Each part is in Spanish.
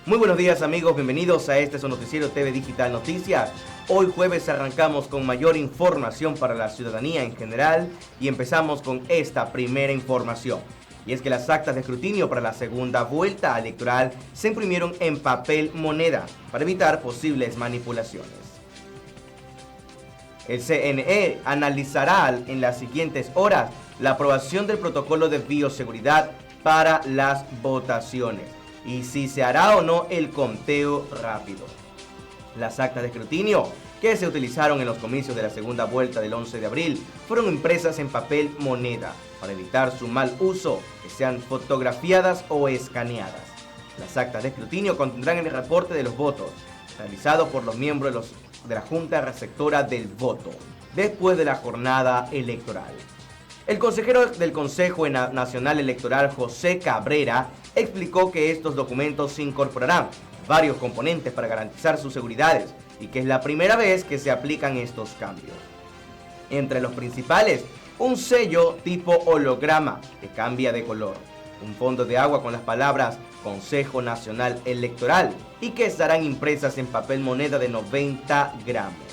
Muy buenos días amigos, bienvenidos a este su noticiero TV Digital Noticias. Hoy jueves arrancamos con mayor información para la ciudadanía en general y empezamos con esta primera información. Y es que las actas de escrutinio para la segunda vuelta electoral se imprimieron en papel moneda para evitar posibles manipulaciones. El CNE analizará en las siguientes horas la aprobación del protocolo de bioseguridad para las votaciones y si se hará o no el conteo rápido. Las actas de escrutinio que se utilizaron en los comicios de la segunda vuelta del 11 de abril fueron impresas en papel moneda para evitar su mal uso, que sean fotografiadas o escaneadas. Las actas de escrutinio contendrán el reporte de los votos realizado por los miembros de la Junta Receptora del Voto después de la jornada electoral. El consejero del Consejo Nacional Electoral, José Cabrera, explicó que estos documentos incorporarán varios componentes para garantizar sus seguridades y que es la primera vez que se aplican estos cambios. Entre los principales, un sello tipo holograma que cambia de color, un fondo de agua con las palabras Consejo Nacional Electoral y que estarán impresas en papel moneda de 90 gramos.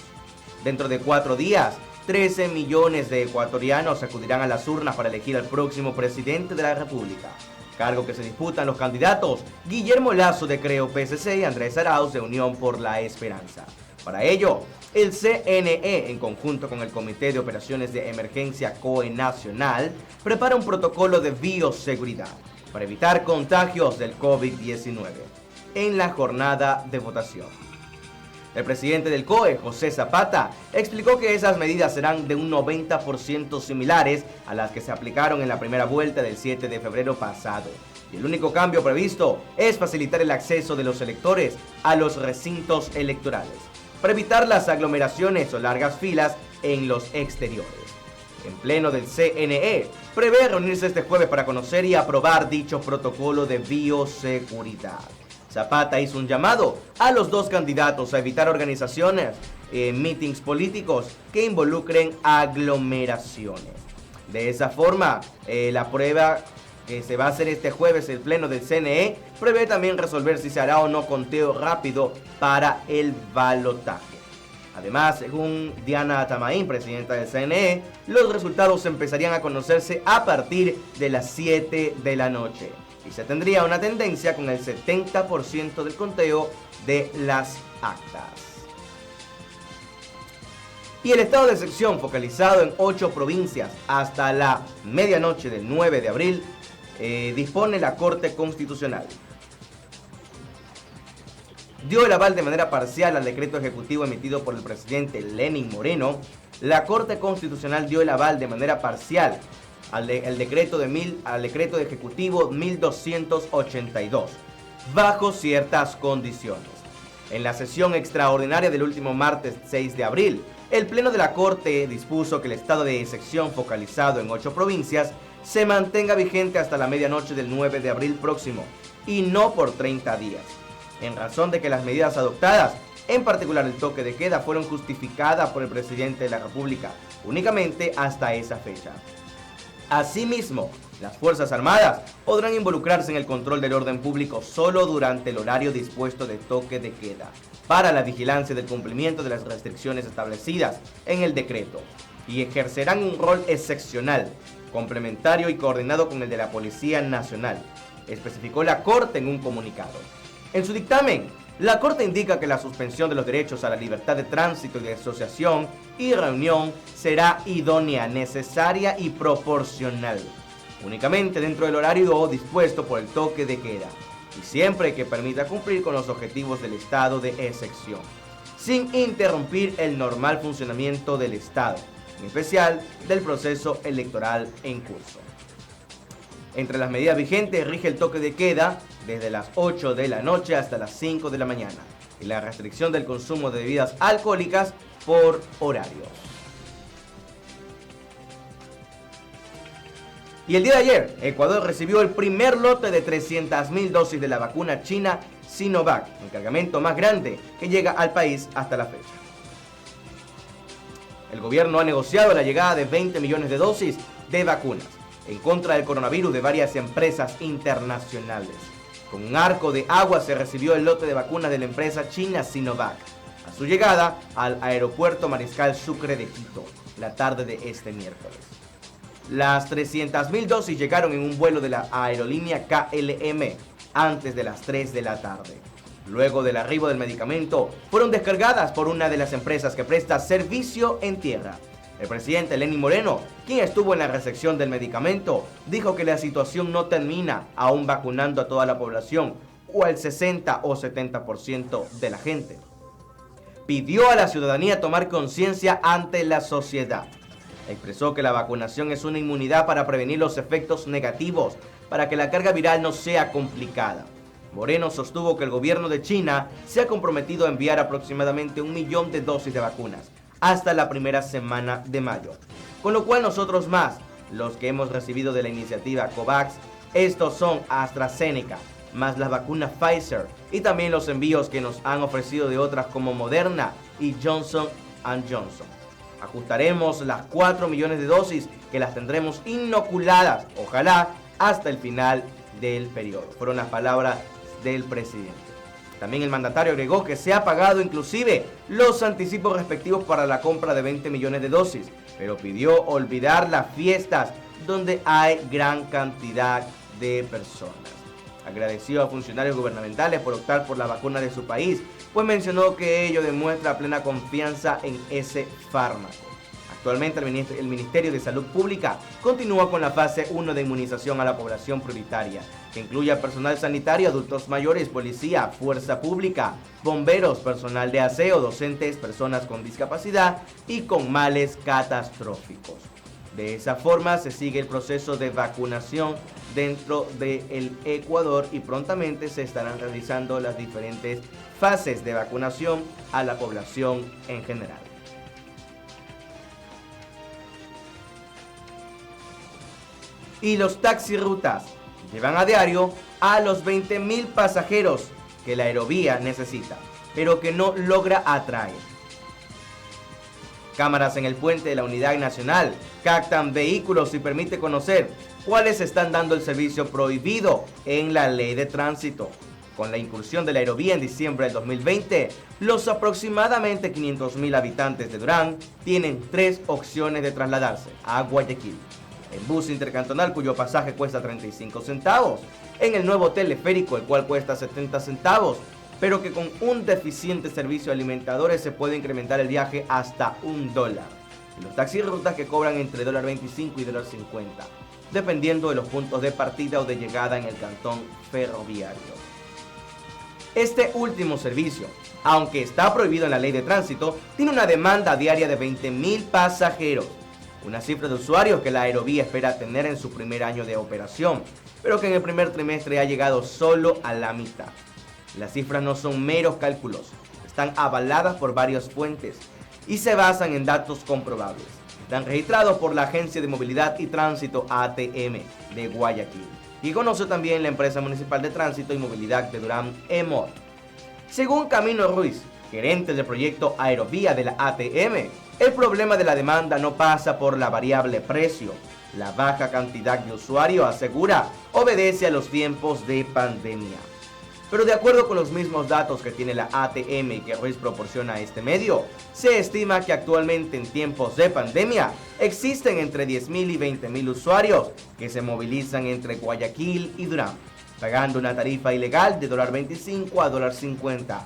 Dentro de 4 días, 13 millones de ecuatorianos acudirán a las urnas para elegir al próximo presidente de la República, cargo que se disputan los candidatos Guillermo Lasso de Creo PSC y Andrés Arauz de Unión por la Esperanza. Para ello, el CNE, en conjunto con el Comité de Operaciones de Emergencia COE Nacional, prepara un protocolo de bioseguridad para evitar contagios del COVID-19 en la jornada de votación. El presidente del COE, José Zapata, explicó que esas medidas serán de un 90% similares a las que se aplicaron en la primera vuelta del 7 de febrero pasado. Y el único cambio previsto es facilitar el acceso de los electores a los recintos electorales, para evitar las aglomeraciones o largas filas en los exteriores. En pleno del CNE, prevé reunirse este jueves para conocer y aprobar dicho protocolo de bioseguridad. Zapata hizo un llamado a los dos candidatos a evitar organizaciones, mítines políticos que involucren aglomeraciones. De esa forma, la prueba que se va a hacer este jueves, el pleno del CNE, prevé también resolver si se hará o no conteo rápido para el balotaje. Además, según Diana Tamaín, presidenta del CNE, los resultados empezarían a conocerse a partir de las 7 de la noche. Y se tendría una tendencia con el 70% del conteo de las actas. Y el estado de excepción focalizado en 8 provincias hasta la medianoche del 9 de abril dispone la Corte Constitucional. Dio el aval de manera parcial al decreto ejecutivo emitido por el presidente Lenín Moreno. La Corte Constitucional dio el aval de manera parcial al decreto ejecutivo 1282, bajo ciertas condiciones. En la sesión extraordinaria del último martes 6 de abril, el Pleno de la Corte dispuso que el estado de excepción focalizado en 8 provincias se mantenga vigente hasta la medianoche del 9 de abril próximo, y no por 30 días, en razón de que las medidas adoptadas, en particular el toque de queda, fueron justificadas por el presidente de la República únicamente hasta esa fecha. Asimismo, las Fuerzas Armadas podrán involucrarse en el control del orden público solo durante el horario dispuesto de toque de queda, para la vigilancia del cumplimiento de las restricciones establecidas en el decreto, y ejercerán un rol excepcional, complementario y coordinado con el de la Policía Nacional, especificó la Corte en un comunicado. En su dictamen, la Corte indica que la suspensión de los derechos a la libertad de tránsito y de asociación y reunión será idónea, necesaria y proporcional, únicamente dentro del horario dispuesto por el toque de queda, y siempre que permita cumplir con los objetivos del estado de excepción, sin interrumpir el normal funcionamiento del Estado, en especial del proceso electoral en curso. Entre las medidas vigentes rige el toque de queda desde las 8 de la noche hasta las 5 de la mañana y la restricción del consumo de bebidas alcohólicas por horarios. Y el día de ayer, Ecuador recibió el primer lote de 300.000 dosis de la vacuna china Sinovac, el cargamento más grande que llega al país hasta la fecha. El gobierno ha negociado la llegada de 20 millones de dosis de vacunas en contra del coronavirus de varias empresas internacionales. Con un arco de agua se recibió el lote de vacunas de la empresa china Sinovac a su llegada al aeropuerto Mariscal Sucre de Quito la tarde de este miércoles. Las 300.000 dosis llegaron en un vuelo de la aerolínea KLM antes de las 3 de la tarde. Luego del arribo del medicamento, fueron descargadas por una de las empresas que presta servicio en tierra. El presidente Lenín Moreno, quien estuvo en la recepción del medicamento, dijo que la situación no termina aún vacunando a toda la población o al 60 o 70% de la gente. Pidió a la ciudadanía tomar conciencia ante la sociedad. Expresó que la vacunación es una inmunidad para prevenir los efectos negativos, para que la carga viral no sea complicada. Moreno sostuvo que el gobierno de China se ha comprometido a enviar aproximadamente 1 millón de dosis de vacunas hasta la primera semana de mayo, con lo cual nosotros más, los que hemos recibido de la iniciativa COVAX, estos son AstraZeneca, más las vacunas Pfizer y también los envíos que nos han ofrecido de otras como Moderna y Johnson & Johnson. Ajustaremos las 4 millones de dosis que las tendremos inoculadas, ojalá, hasta el final del periodo. Fueron las palabras del presidente. También el mandatario agregó que se ha pagado inclusive los anticipos respectivos para la compra de 20 millones de dosis, pero pidió olvidar las fiestas donde hay gran cantidad de personas. Agradeció a funcionarios gubernamentales por optar por la vacuna de su país, pues mencionó que ello demuestra plena confianza en ese fármaco. Actualmente el Ministerio de Salud Pública continúa con la fase 1 de inmunización a la población prioritaria, que incluye a personal sanitario, adultos mayores, policía, fuerza pública, bomberos, personal de aseo, docentes, personas con discapacidad y con males catastróficos. De esa forma se sigue el proceso de vacunación dentro del Ecuador y prontamente se estarán realizando las diferentes fases de vacunación a la población en general. Y los taxirutas llevan a diario a los 20.000 pasajeros que la aerovía necesita, pero que no logra atraer. Cámaras en el puente de la Unidad Nacional captan vehículos y permite conocer cuáles están dando el servicio prohibido en la ley de tránsito. Con la incursión de la aerovía en diciembre del 2020, los aproximadamente 500.000 habitantes de Durán tienen 3 opciones de trasladarse a Guayaquil. En bus intercantonal, cuyo pasaje cuesta 35 centavos. En el nuevo teleférico, el cual cuesta 70 centavos. Pero que con un deficiente servicio de alimentadores se puede incrementar el viaje hasta $1. Y los taxirrutas que cobran entre $1.25 y $1.50, dependiendo de los puntos de partida o de llegada en el cantón ferroviario. Este último servicio, aunque está prohibido en la ley de tránsito, tiene una demanda diaria de 20.000 pasajeros. Una cifra de usuarios que la aerovía espera tener en su primer año de operación, pero que en el primer trimestre ha llegado solo a la mitad. Las cifras no son meros cálculos, están avaladas por varias fuentes y se basan en datos comprobables. Están registrados por la Agencia de Movilidad y Tránsito ATM de Guayaquil y conoce también la Empresa Municipal de Tránsito y Movilidad de Durán, EMOT. Según Camilo Ruiz, gerente del proyecto Aerovía de la ATM, el problema de la demanda no pasa por la variable precio. La baja cantidad de usuarios, asegura, obedece a los tiempos de pandemia. Pero de acuerdo con los mismos datos que tiene la ATM y que Ruiz proporciona a este medio, se estima que actualmente en tiempos de pandemia existen entre 10.000 y 20.000 usuarios que se movilizan entre Guayaquil y Durán, pagando una tarifa ilegal de $1.25 a $1.50.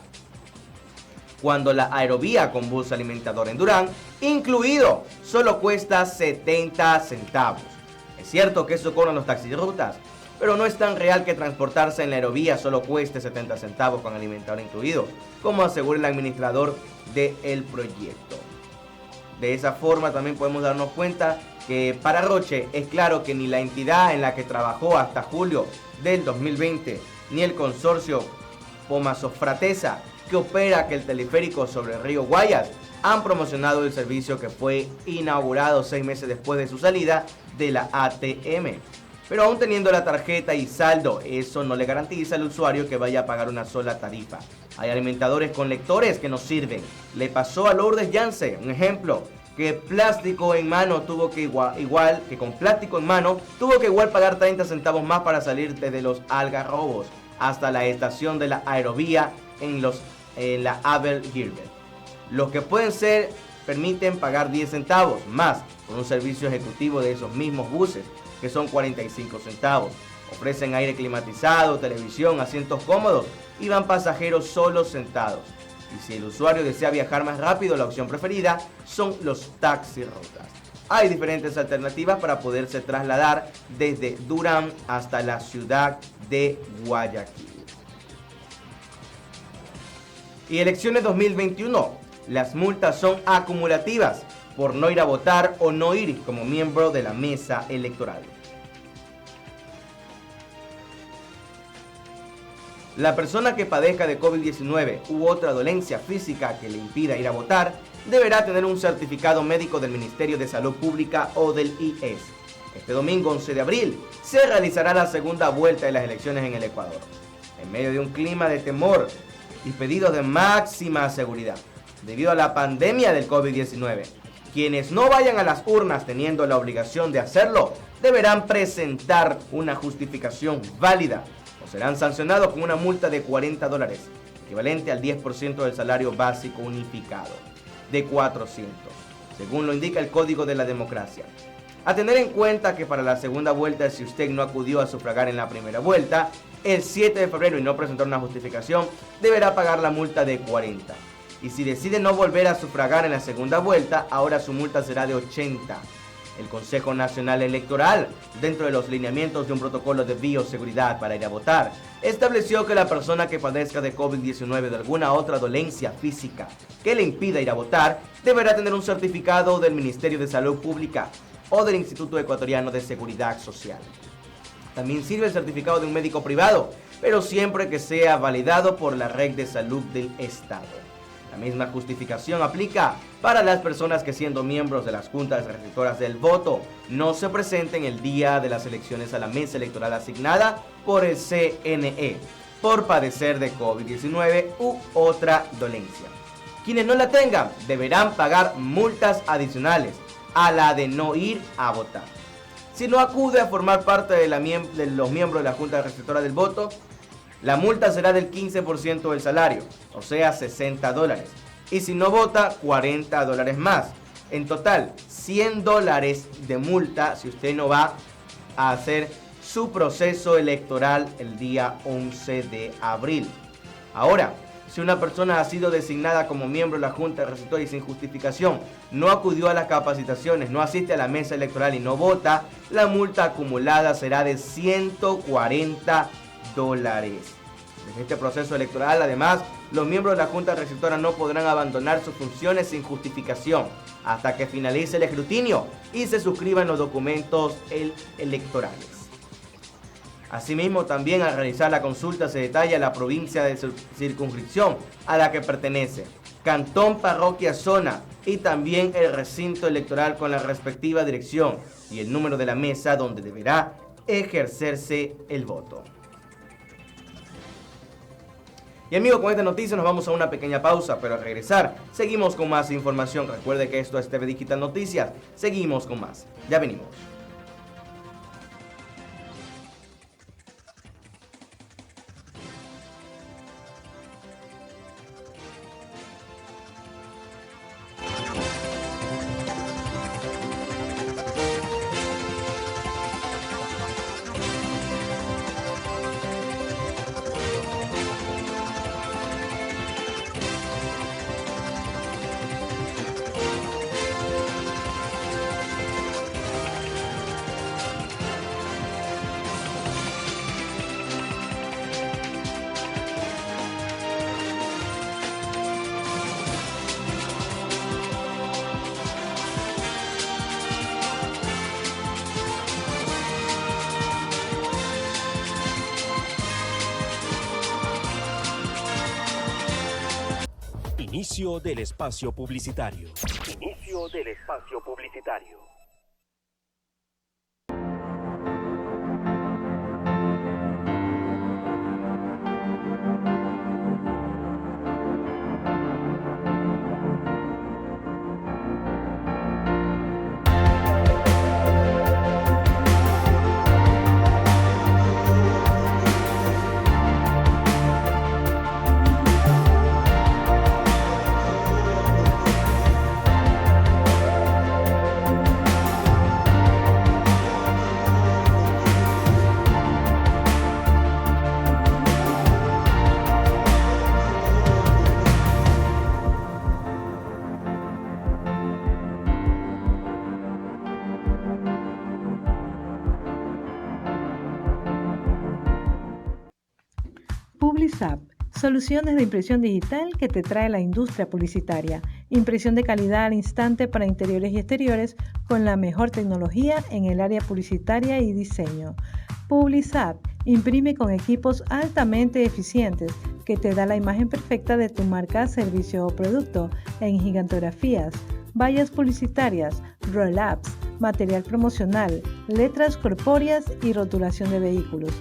Cuando la aerovía con bus alimentador en Durán, incluido, solo cuesta 70 centavos. Es cierto que eso cobran los taxirrutas, pero no es tan real que transportarse en la aerovía solo cueste 70 centavos con alimentador incluido, como asegura el administrador del proyecto. De esa forma también podemos darnos cuenta que para Roche es claro que ni la entidad en la que trabajó hasta julio del 2020, ni el consorcio Pomasofratesa, que opera aquel teleférico sobre el río Guayas, han promocionado el servicio que fue inaugurado 6 meses después de su salida de la ATM. Pero aún teniendo la tarjeta y saldo, eso no le garantiza al usuario que vaya a pagar una sola tarifa. Hay alimentadores con lectores que no sirven. Le pasó a Lourdes Yance, un ejemplo, que plástico en mano tuvo que igual pagar 30 centavos más para salir desde los Algarrobos hasta la estación de la aerovía en la Abel Gilbert. Los que permiten pagar 10 centavos más por un servicio ejecutivo de esos mismos buses, que son 45 centavos. Ofrecen aire climatizado, televisión, asientos cómodos y van pasajeros solos sentados. Y si el usuario desea viajar más rápido, la opción preferida son los taxi rutas. Hay diferentes alternativas para poderse trasladar desde Durán hasta la ciudad de Guayaquil. Y elecciones 2021. Las multas son acumulativas por no ir a votar o no ir como miembro de la mesa electoral. La persona que padezca de COVID-19 u otra dolencia física que le impida ir a votar deberá tener un certificado médico del Ministerio de Salud Pública o del IES. Este domingo 11 de abril se realizará la segunda vuelta de las elecciones en el Ecuador. En medio de un clima de temor y pedidos de máxima seguridad debido a la pandemia del COVID-19, quienes no vayan a las urnas teniendo la obligación de hacerlo deberán presentar una justificación válida o serán sancionados con una multa de $40, equivalente al 10% del salario básico unificado, de 400, según lo indica el Código de la Democracia. A tener en cuenta que para la segunda vuelta, si usted no acudió a sufragar en la primera vuelta, el 7 de febrero y no presentó una justificación, deberá pagar la multa de 40. Y si decide no volver a sufragar en la segunda vuelta, ahora su multa será de 80. El Consejo Nacional Electoral, dentro de los lineamientos de un protocolo de bioseguridad para ir a votar, estableció que la persona que padezca de COVID-19 o de alguna otra dolencia física que le impida ir a votar, deberá tener un certificado del Ministerio de Salud Pública o del Instituto Ecuatoriano de Seguridad Social. También sirve el certificado de un médico privado, pero siempre que sea validado por la Red de Salud del Estado. La misma justificación aplica para las personas que, siendo miembros de las juntas receptoras del voto, no se presenten el día de las elecciones a la mesa electoral asignada por el CNE por padecer de COVID-19 u otra dolencia. Quienes no la tengan deberán pagar multas adicionales a la de no ir a votar. Si no acude a formar parte de los miembros de la junta receptora del voto, la multa será del 15% del salario, o sea, $60. Y si no vota, $40 más. En total, $100 de multa si usted no va a hacer su proceso electoral el día 11 de abril. Ahora, si una persona ha sido designada como miembro de la Junta Receptora y sin justificación, no acudió a las capacitaciones, no asiste a la mesa electoral y no vota, la multa acumulada será de $140. En este proceso electoral, además, los miembros de la Junta Receptora no podrán abandonar sus funciones sin justificación hasta que finalice el escrutinio y se suscriban los documentos electorales. Asimismo, también al realizar la consulta se detalla la provincia de circunscripción a la que pertenece, cantón, parroquia, zona y también el recinto electoral con la respectiva dirección y el número de la mesa donde deberá ejercerse el voto. Y amigos, con esta noticia nos vamos a una pequeña pausa, pero al regresar seguimos con más información. Recuerde que esto es TV Digital Noticias. Seguimos con más. Ya venimos. Inicio del espacio publicitario. Inicio del espacio publicitario. Publizap, soluciones de impresión digital que te trae la industria publicitaria. Impresión de calidad al instante para interiores y exteriores con la mejor tecnología en el área publicitaria y diseño. Publizap imprime con equipos altamente eficientes que te da la imagen perfecta de tu marca, servicio o producto en gigantografías, vallas publicitarias, roll-ups, material promocional, letras corpóreas y rotulación de vehículos.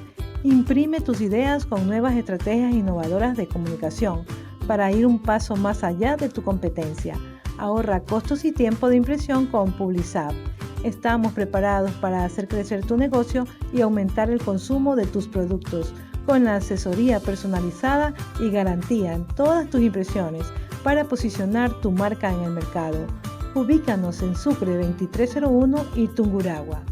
Imprime tus ideas con nuevas estrategias innovadoras de comunicación para ir un paso más allá de tu competencia. Ahorra costos y tiempo de impresión con Publizap. Estamos preparados para hacer crecer tu negocio y aumentar el consumo de tus productos con la asesoría personalizada y garantía en todas tus impresiones para posicionar tu marca en el mercado. Ubícanos en Sucre 2301 y Tungurahua.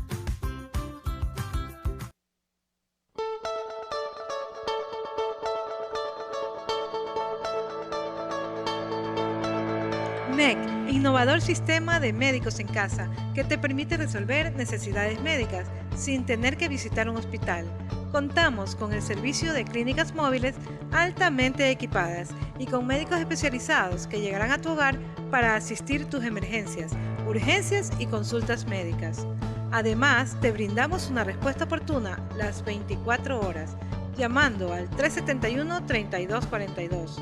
MEC, innovador sistema de médicos en casa que te permite resolver necesidades médicas sin tener que visitar un hospital. Contamos con el servicio de clínicas móviles altamente equipadas y con médicos especializados que llegarán a tu hogar para asistir tus emergencias, urgencias y consultas médicas. Además, te brindamos una respuesta oportuna las 24 horas, llamando al 371-3242.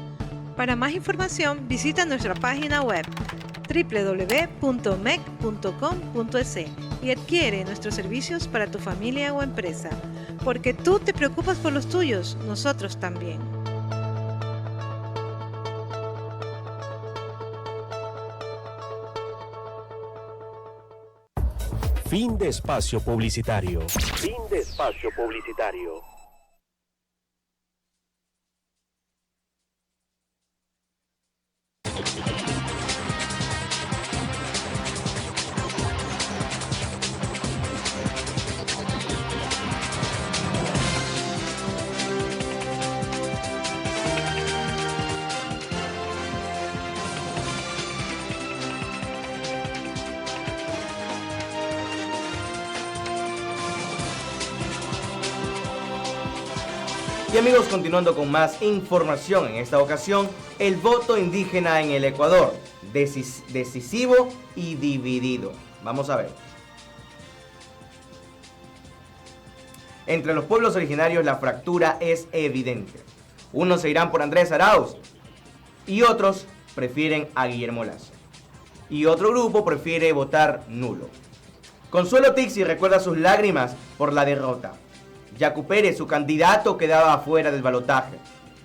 Para más información, visita nuestra página web www.mec.com.es y adquiere nuestros servicios para tu familia o empresa. Porque tú te preocupas por los tuyos, nosotros también. Fin de espacio publicitario. Fin de espacio publicitario. Y amigos, continuando con más información, en esta ocasión, el voto indígena en el Ecuador, decisivo y dividido. Vamos a ver. Entre los pueblos originarios la fractura es evidente. Unos se irán por Andrés Arauz y otros prefieren a Guillermo Lasso. Y otro grupo prefiere votar nulo. Consuelo Tixi recuerda sus lágrimas por la derrota. Yacu Pérez, su candidato, quedaba afuera del balotaje.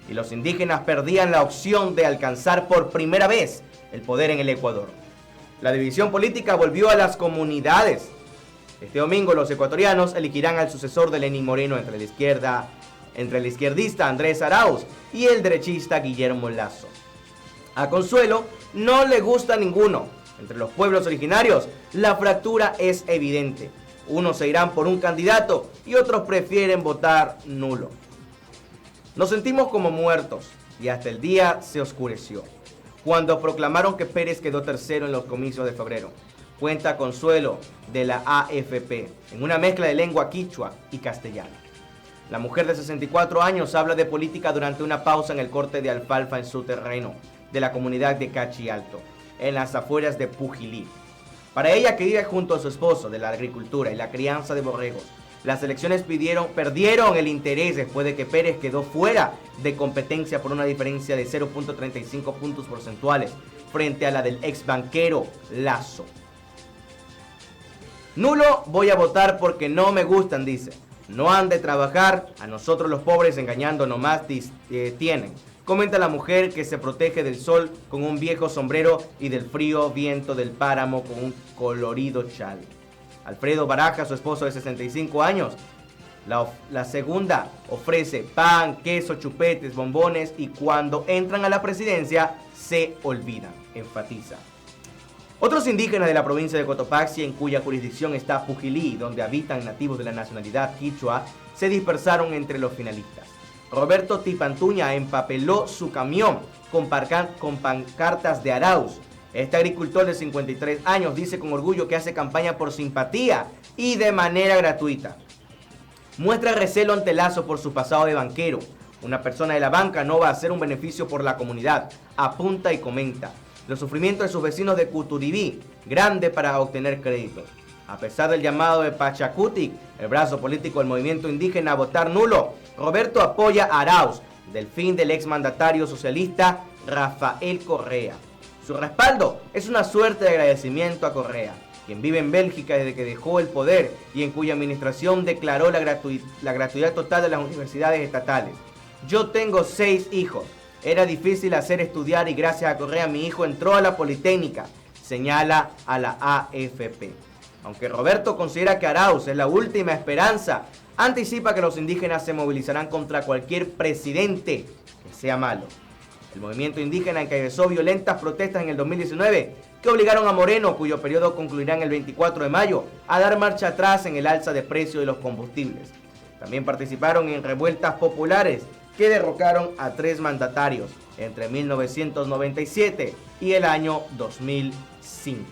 Y los indígenas perdían la opción de alcanzar por primera vez el poder en el Ecuador. La división política volvió a las comunidades. Este domingo los ecuatorianos elegirán al sucesor de Lenín Moreno entre el izquierdista Andrés Arauz y el derechista Guillermo Lasso. A Consuelo no le gusta ninguno. Entre los pueblos originarios la fractura es evidente. Unos se irán por un candidato y otros prefieren votar nulo. Nos sentimos como muertos y hasta el día se oscureció cuando proclamaron que Pérez quedó tercero en los comicios de febrero. Cuenta Consuelo de la AFP en una mezcla de lengua quichua y castellano. La mujer de 64 años habla de política durante una pausa en el corte de alfalfa en su terreno de la comunidad de Cachi Alto, en las afueras de Pujilí. Para ella, que vive junto a su esposo de la agricultura y la crianza de borregos, las elecciones perdieron el interés después de que Pérez quedó fuera de competencia por una diferencia de 0.35 puntos porcentuales frente a la del ex banquero Lasso. Nulo voy a votar porque no me gustan, dice. No han de trabajar, a nosotros los pobres engañando nomás tienen. Comenta la mujer que se protege del sol con un viejo sombrero y del frío viento del páramo con un colorido chal. Alfredo Baraja, su esposo de 65 años, la segunda ofrece pan, queso, chupetes, bombones y cuando entran a la presidencia se olvidan, enfatiza. Otros indígenas de la provincia de Cotopaxi, en cuya jurisdicción está Pujilí, donde habitan nativos de la nacionalidad quichua, se dispersaron entre los finalistas. Roberto Tipantuña empapeló su camión con pancartas de Arauz. Este agricultor de 53 años dice con orgullo que hace campaña por simpatía y de manera gratuita. Muestra recelo ante Lasso por su pasado de banquero, Una persona de la banca no va a hacer un beneficio por la comunidad, apunta y comenta. Los sufrimientos de sus vecinos de Cuturibí, grande para obtener créditos. A pesar del llamado de Pachacutic, el brazo político del movimiento indígena a votar nulo, Roberto apoya a Arauz, del fin del exmandatario socialista Rafael Correa. Su respaldo es una suerte de agradecimiento a Correa, quien vive en Bélgica desde que dejó el poder y en cuya administración declaró la gratuidad total de las universidades estatales. Yo tengo 6 hijos. Era difícil hacer estudiar y gracias a Correa mi hijo entró a la Politécnica, señala a la AFP. Aunque Roberto considera que Arauz es la última esperanza, anticipa que los indígenas se movilizarán contra cualquier presidente que sea malo. El movimiento indígena encabezó violentas protestas en el 2019 que obligaron a Moreno, cuyo periodo concluirá en el 24 de mayo, a dar marcha atrás en el alza de precio de los combustibles. También participaron en revueltas populares que derrocaron a 3 mandatarios entre 1997 y el año 2005.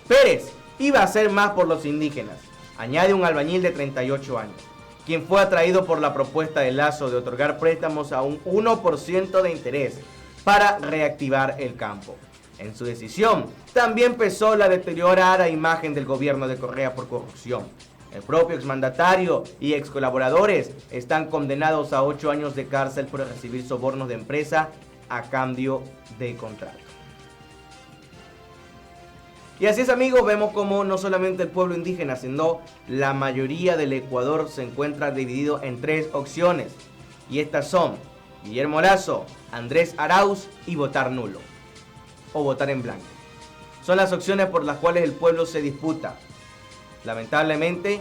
Pérez iba a hacer más por los indígenas, añade un albañil de 38 años, quien fue atraído por la propuesta de Lazo de otorgar préstamos a un 1% de interés para reactivar el campo. En su decisión también pesó la deteriorada imagen del gobierno de Correa por corrupción. El propio exmandatario y excolaboradores están condenados a 8 años de cárcel por recibir sobornos de empresa a cambio de contrato. Y así es, amigos, vemos como no solamente el pueblo indígena, sino la mayoría del Ecuador se encuentra dividido en 3 opciones. Y estas son Guillermo Lasso, Andrés Arauz y votar nulo. O votar en blanco. Son las opciones por las cuales el pueblo se disputa. Lamentablemente,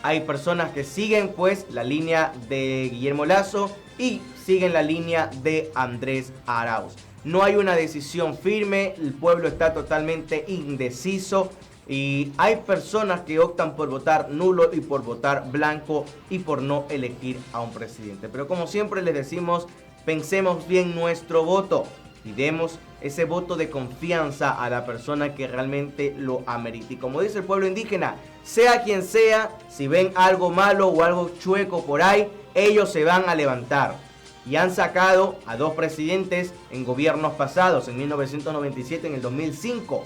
hay personas que siguen pues la línea de Guillermo Lasso y siguen la línea de Andrés Arauz. No hay una decisión firme, el pueblo está totalmente indeciso y hay personas que optan por votar nulo y por votar blanco y por no elegir a un presidente. Pero como siempre les decimos, pensemos bien nuestro voto y demos ese voto de confianza a la persona que realmente lo amerita. Y como dice el pueblo indígena, sea quien sea, si ven algo malo o algo chueco por ahí, ellos se van a levantar. Y han sacado a 2 presidentes en gobiernos pasados, en 1997 y en el 2005.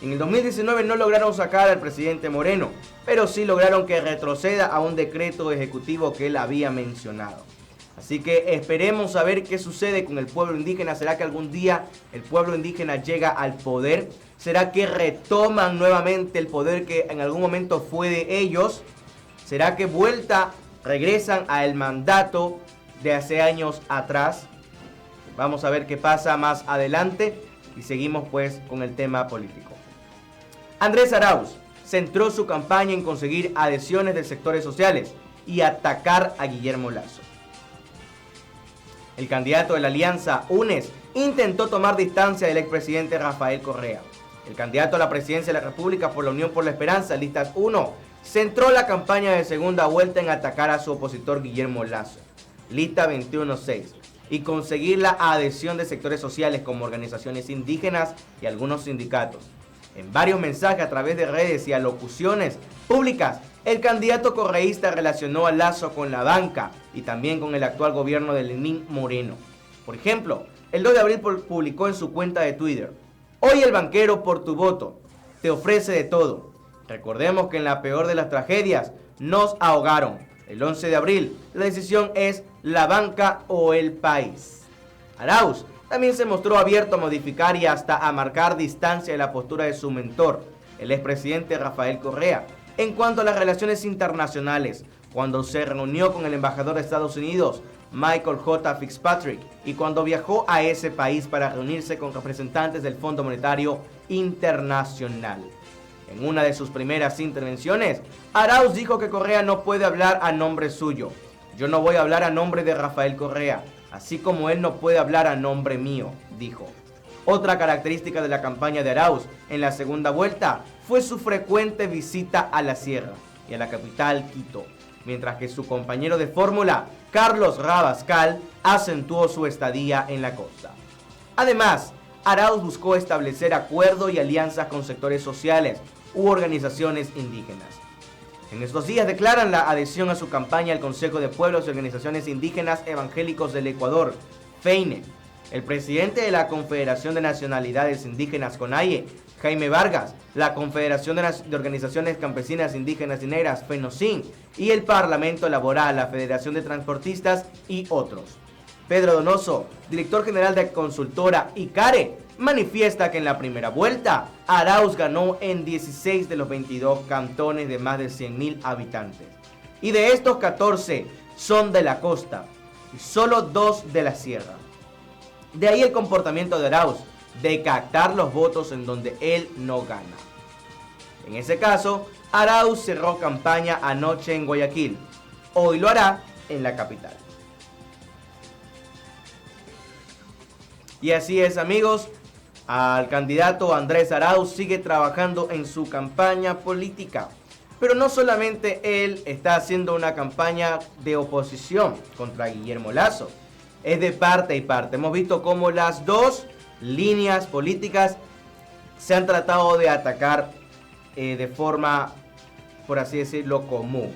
En el 2019 no lograron sacar al presidente Moreno, pero sí lograron que retroceda a un decreto ejecutivo que él había mencionado. Así que esperemos a ver qué sucede con el pueblo indígena. ¿Será que algún día el pueblo indígena llega al poder? ¿Será que retoman nuevamente el poder que en algún momento fue de ellos? ¿Será que regresan al mandato de hace años atrás? Vamos a ver qué pasa más adelante y seguimos pues con el tema político. Andrés Arauz centró su campaña en conseguir adhesiones de sectores sociales y atacar a Guillermo Lasso. El candidato de la alianza UNES intentó tomar distancia del expresidente Rafael Correa. El candidato a la presidencia de la República por la Unión por la Esperanza, Listas 1, centró la campaña de segunda vuelta en atacar a su opositor Guillermo Lasso, Lista 21-6, y conseguir la adhesión de sectores sociales como organizaciones indígenas y algunos sindicatos. En varios mensajes a través de redes y alocuciones públicas, el candidato correísta relacionó a Lasso con la banca y también con el actual gobierno de Lenín Moreno. Por ejemplo, el 2 de abril publicó en su cuenta de Twitter: "Hoy el banquero por tu voto te ofrece de todo. Recordemos que en la peor de las tragedias nos ahogaron. El 11 de abril la decisión es la banca o el país". Arauz también se mostró abierto a modificar y hasta a marcar distancia de la postura de su mentor, el expresidente Rafael Correa, en cuanto a las relaciones internacionales, cuando se reunió con el embajador de Estados Unidos, Michael J. Fitzpatrick, y cuando viajó a ese país para reunirse con representantes del Fondo Monetario Internacional. En una de sus primeras intervenciones, Arauz dijo que Correa no puede hablar a nombre suyo. "Yo no voy a hablar a nombre de Rafael Correa, así como él no puede hablar a nombre mío", dijo. Otra característica de la campaña de Arauz en la segunda vuelta fue su frecuente visita a la sierra y a la capital Quito, mientras que su compañero de fórmula, Carlos Rabascal, acentuó su estadía en la costa. Además, Arauz buscó establecer acuerdos y alianzas con sectores sociales u organizaciones indígenas. En estos días declaran la adhesión a su campaña al Consejo de Pueblos y Organizaciones Indígenas Evangélicos del Ecuador, FEINE. El presidente de la Confederación de Nacionalidades Indígenas, CONAIE, Jaime Vargas, la Confederación de Organizaciones Campesinas Indígenas y Negras, FENOCIN, y el Parlamento Laboral, la Federación de Transportistas y otros. Pedro Donoso, director general de consultora ICARE, manifiesta que en la primera vuelta Arauz ganó en 16 de los 22 cantones de más de 100.000 habitantes. Y de estos 14 son de la costa y solo 2 de la sierra. De ahí el comportamiento de Arauz de captar los votos en donde él no gana. En ese caso, Arauz cerró campaña anoche en Guayaquil. Hoy lo hará en la capital. Y así es, amigos. Al candidato Andrés Arauz sigue trabajando en su campaña política. Pero no solamente él está haciendo una campaña de oposición contra Guillermo Lasso. Es de parte y parte. Hemos visto cómo las dos líneas políticas se han tratado de atacar de forma, por así decirlo, común.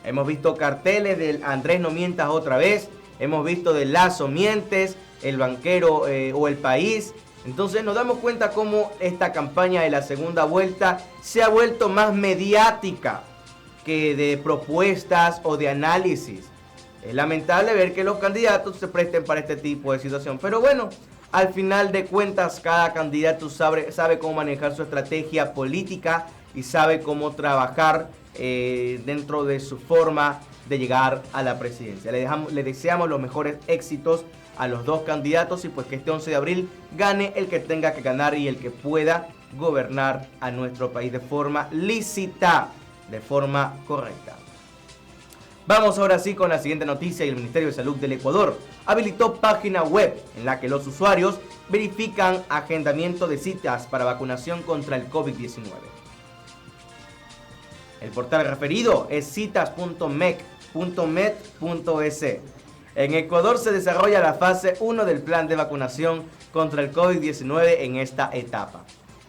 Hemos visto carteles del Andrés no mientas otra vez. Hemos visto del Lasso mientes, el banquero o el país. Entonces nos damos cuenta cómo esta campaña de la segunda vuelta se ha vuelto más mediática que de propuestas o de análisis. Es lamentable ver que los candidatos se presten para este tipo de situación. Pero bueno, al final de cuentas cada candidato sabe cómo manejar su estrategia política y sabe cómo trabajar dentro de su forma de llegar a la presidencia. Le deseamos los mejores éxitos a los dos candidatos y pues que este 11 de abril gane el que tenga que ganar y el que pueda gobernar a nuestro país de forma lícita, de forma correcta. Vamos ahora sí con la siguiente noticia. El Ministerio de Salud del Ecuador habilitó página web en la que los usuarios verifican agendamiento de citas para vacunación contra el COVID-19. El portal referido es citas.mec.med.es. En Ecuador se desarrolla la fase 1 del plan de vacunación contra el COVID-19 en esta etapa.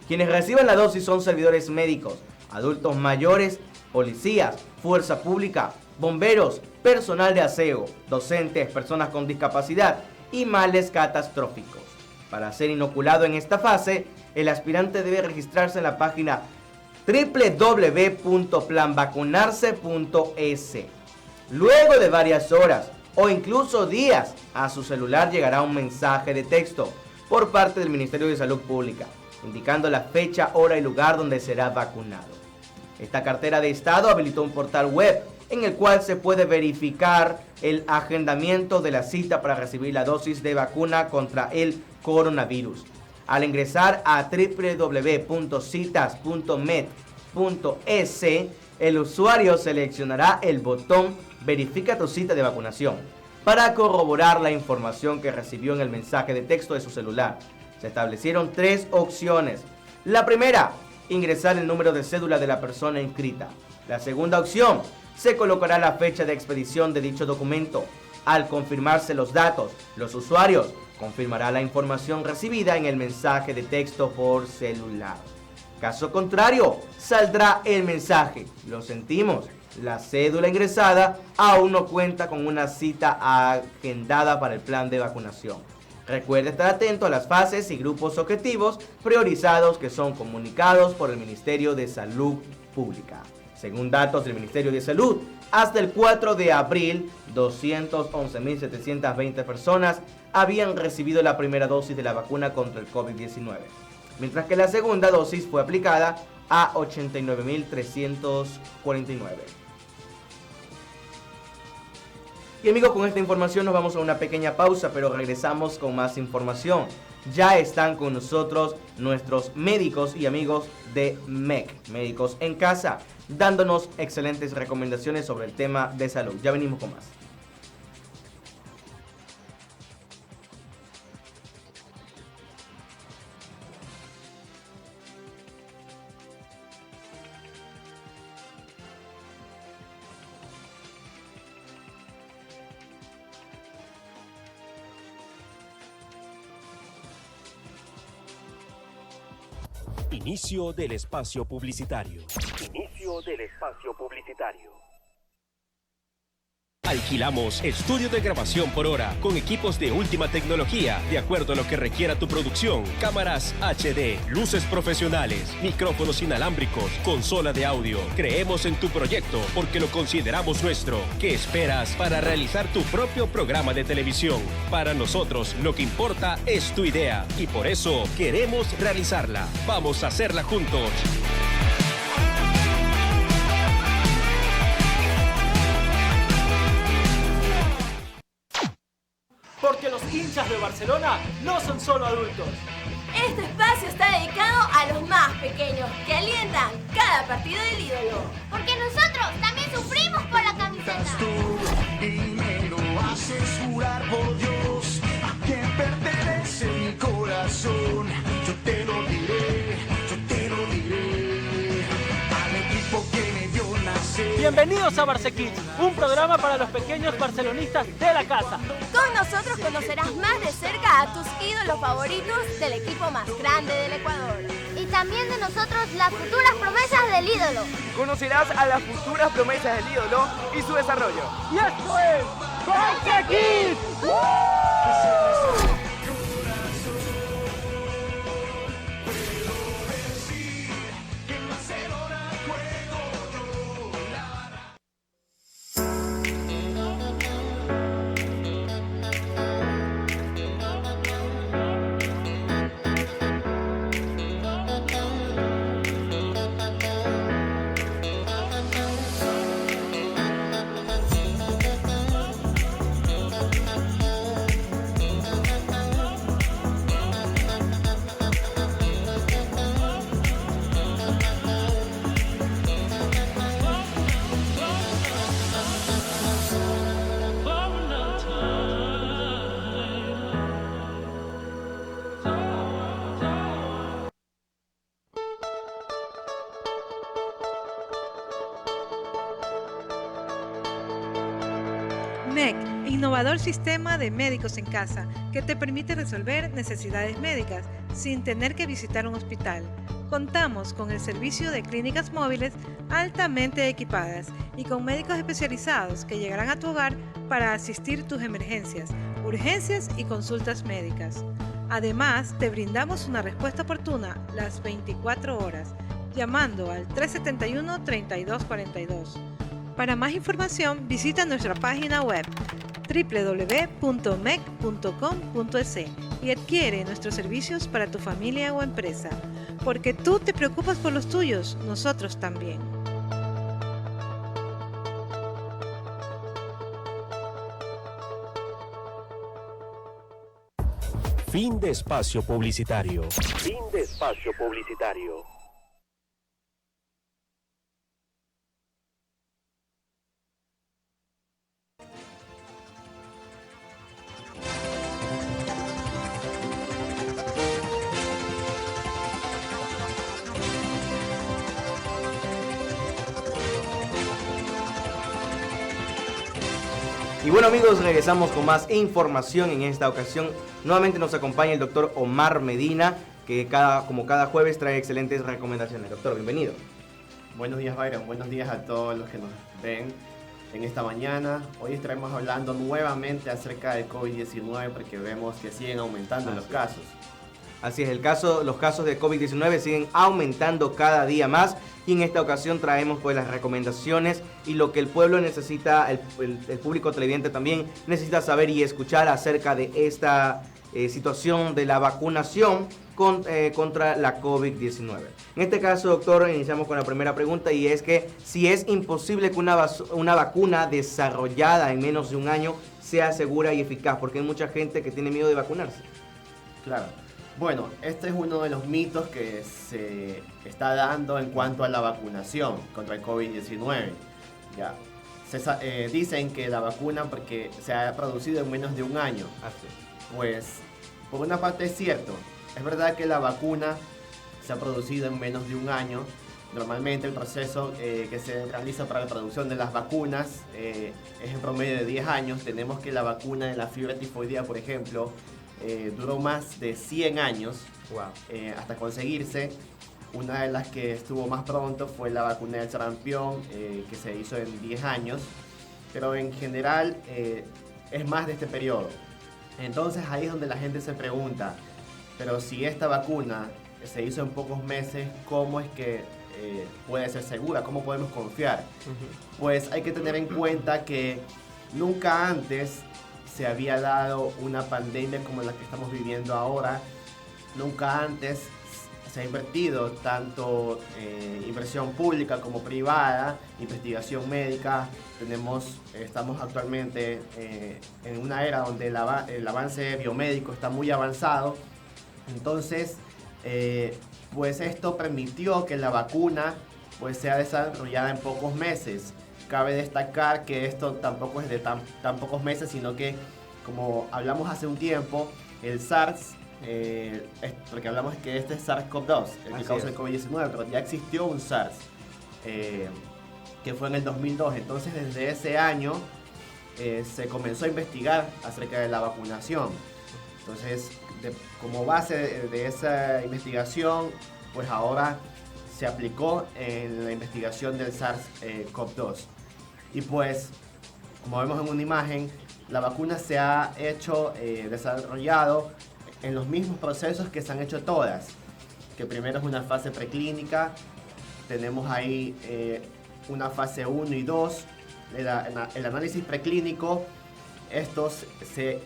Quienes reciben la dosis son servidores médicos, adultos mayores, policías, fuerza pública, bomberos, personal de aseo, docentes, personas con discapacidad y males catastróficos. Para ser inoculado en esta fase, el aspirante debe registrarse en la página www.planvacunarse.es. Luego de varias horas o incluso días, a su celular llegará un mensaje de texto por parte del Ministerio de Salud Pública, indicando la fecha, hora y lugar donde será vacunado. Esta cartera de Estado habilitó un portal web en el cual se puede verificar el agendamiento de la cita para recibir la dosis de vacuna contra el coronavirus. Al ingresar a www.citas.med.es, el usuario seleccionará el botón Verifica tu cita de vacunación para corroborar la información que recibió en el mensaje de texto de su celular. Se establecieron 3 opciones. La primera, ingresar el número de cédula de la persona inscrita. La segunda opción, se colocará la fecha de expedición de dicho documento. Al confirmarse los datos, los usuarios confirmará la información recibida en el mensaje de texto por celular. Caso contrario, saldrá el mensaje: lo sentimos, la cédula ingresada aún no cuenta con una cita agendada para el plan de vacunación. Recuerde estar atento a las fases y grupos objetivos priorizados que son comunicados por el Ministerio de Salud Pública. Según datos del Ministerio de Salud, hasta el 4 de abril, 211.720 personas habían recibido la primera dosis de la vacuna contra el COVID-19, mientras que la segunda dosis fue aplicada a 89.349. Y amigos, con esta información nos vamos a una pequeña pausa, pero regresamos con más información. Ya están con nosotros nuestros médicos y amigos de MEC, Médicos en Casa, dándonos excelentes recomendaciones sobre el tema de salud. Ya venimos con más. Inicio del espacio publicitario. Inicio Inicio del espacio publicitario. Alquilamos estudio de grabación por hora con equipos de última tecnología, de acuerdo a lo que requiera tu producción. Cámaras HD, luces profesionales, micrófonos inalámbricos, consola de audio. Creemos en tu proyecto porque lo consideramos nuestro. ¿Qué esperas para realizar tu propio programa de televisión? Para nosotros lo que importa es tu idea y por eso queremos realizarla. Vamos a hacerla juntos. Porque los hinchas de Barcelona no son solo adultos. Este espacio está dedicado a los más pequeños que alientan cada partido del ídolo. Porque nosotros también sufrimos por la camiseta. Tu dinero haces jurar por Dios a quien pertenece mi corazón. Yo te lo diré, al equipo que me vio nacer. Bienvenidos a Barça Kids, un programa para los pequeños barcelonistas de la casa. Con nosotros conocerás más de cerca a tus ídolos favoritos del equipo más grande del Ecuador. Y también de nosotros las futuras promesas del ídolo. Conocerás a las futuras promesas del ídolo y su desarrollo. ¡Y esto es Barça Kids! MEC, innovador sistema de médicos en casa que te permite resolver necesidades médicas sin tener que visitar un hospital. Contamos con el servicio de clínicas móviles altamente equipadas y con médicos especializados que llegarán a tu hogar para asistir tus emergencias, urgencias y consultas médicas. Además, te brindamos una respuesta oportuna las 24 horas, llamando al 371-3242. Para más información, visita nuestra página web www.mec.com.es y adquiere nuestros servicios para tu familia o empresa. Porque tú te preocupas por los tuyos, nosotros también. Fin de espacio publicitario. Fin de espacio publicitario. Y bueno amigos, regresamos con más información. En esta ocasión nuevamente nos acompaña el doctor Omar Medina, que como cada jueves trae excelentes recomendaciones. Doctor, bienvenido. Buenos días, Byron. Buenos días a todos los que nos ven en esta mañana. Hoy estaremos hablando nuevamente acerca del COVID-19 porque vemos que siguen aumentando los casos. Así es, los casos de COVID-19 siguen aumentando cada día más y en esta ocasión traemos pues las recomendaciones y lo que el pueblo necesita, el público televidente también necesita saber y escuchar acerca de esta situación de la vacunación contra la COVID-19. En este caso, doctor, iniciamos con la primera pregunta y es que si es imposible que una vacuna desarrollada en menos de un año sea segura y eficaz, porque hay mucha gente que tiene miedo de vacunarse. Claro. Bueno, este es uno de los mitos que se está dando en cuanto a la vacunación contra el COVID-19. Ya. Dicen que la vacuna porque se ha producido en menos de un año. Pues, por una parte es cierto. Es verdad que la vacuna se ha producido en menos de un año. Normalmente el proceso que se realiza para la producción de las vacunas es en promedio de 10 años. Tenemos que la vacuna de la fiebre tifoidea, por ejemplo, duró más de 100 años hasta conseguirse Una de las que estuvo más pronto fue la vacuna del sarampión, que se hizo en 10 años, pero en general es más de este periodo. Entonces ahí es donde la gente se pregunta, pero si esta vacuna se hizo en pocos meses, ¿cómo es que puede ser segura? ¿Cómo podemos confiar? Pues hay que tener en cuenta que nunca antes se había dado una pandemia como la que estamos viviendo ahora. Nunca antes se ha invertido tanto inversión pública como privada, investigación médica. Estamos actualmente en una era donde el avance biomédico está muy avanzado. Entonces, pues esto permitió que la vacuna pues sea desarrollada en pocos meses. Cabe destacar que esto tampoco es de tan pocos meses, sino que, como hablamos hace un tiempo, el SARS, porque hablamos que este es SARS-CoV-2, el que causa el COVID-19, pero ya existió un SARS, que fue en el 2002. Entonces, desde ese año se comenzó a investigar acerca de la vacunación. Entonces, como base de esa investigación, pues ahora se aplicó en la investigación del SARS-CoV-2. Y pues, como vemos en una imagen, la vacuna se ha hecho, desarrollado en los mismos procesos que se han hecho todas. Que primero es una fase preclínica, tenemos ahí una fase 1 y 2, el análisis preclínico. Se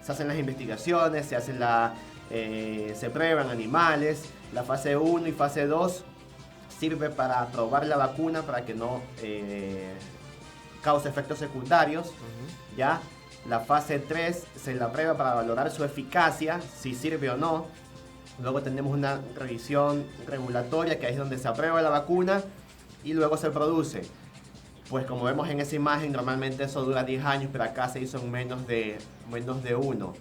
hacen las investigaciones, se prueban animales. La fase 1 y fase 2 sirve para probar la vacuna para que no cause efectos secundarios. ¿Ya? La fase 3 se la prueba para valorar su eficacia, si sirve o no. Luego tenemos una revisión regulatoria, que es donde se aprueba la vacuna y luego se produce. Pues como vemos en esa imagen, normalmente eso dura 10 años, pero acá se hizo en menos de 1.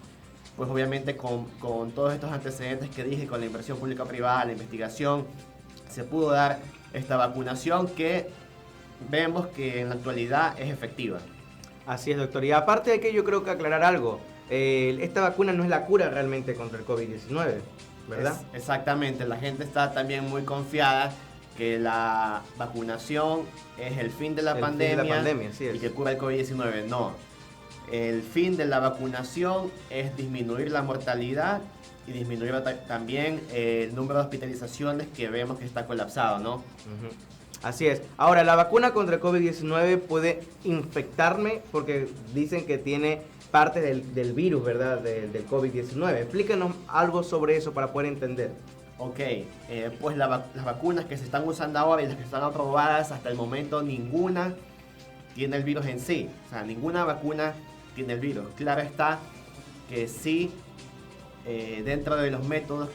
Pues obviamente con todos estos antecedentes que dije, con la inversión pública-privada, la investigación, se pudo dar esta vacunación que vemos que en la actualidad es efectiva. Así es, doctor. Y aparte de que yo creo que aclarar algo, esta vacuna no es la cura realmente contra el COVID-19, ¿verdad? Exactamente, la gente está también muy confiada que la vacunación es el fin de la pandemia, y que cura el COVID-19. No, el fin de la vacunación es disminuir la mortalidad y disminuir también el número de hospitalizaciones que vemos que está colapsado, ¿no? Así es. Ahora, la vacuna contra el COVID-19 puede infectarme porque dicen que tiene parte del virus, ¿verdad? Del COVID-19. Explícanos algo sobre eso para poder entender. Ok, pues las vacunas que se están usando ahora y las que están aprobadas hasta el momento, ninguna tiene el virus en sí. O sea, ninguna vacuna tiene el virus. Claro está que sí, dentro de los métodos